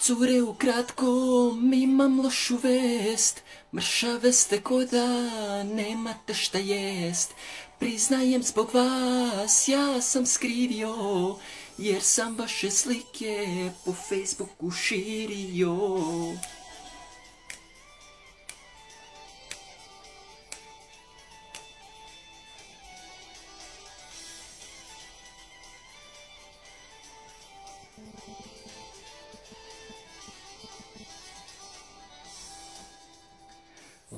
Cure, ukratko, imam lošu vest. Mršave ste ko da nemate šta jest. Priznajem, zbog vas ja sam skrivio, jer sam vaše slike po Facebooku širio.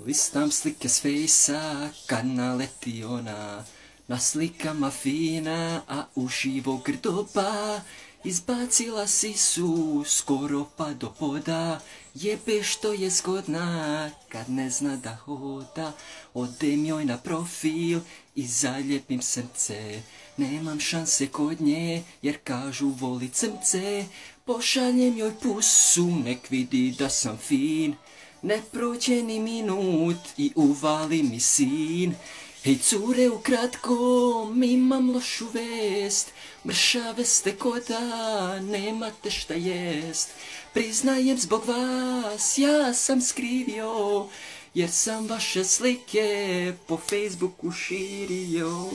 Listam slike s fejsa kad naleti ona, na slikama fina, a uživo grdoba. Izbacila sisu skoro pa do poda, jebe što je zgodna kad ne zna da hoda. Odem joj na profil i zaljepim srce, nemam šanse kod nje jer kažu voli crnce. Pošaljem joj pusu, nek vidi da sam fin, ne prođe ni minut i uvali mi sin. Hej cure, ukratko, imam lošu vest. Mršave ste ko da nemate šta jest. Priznajem, zbog vas ja sam skrivio, jer sam vaše slike po Facebooku širio.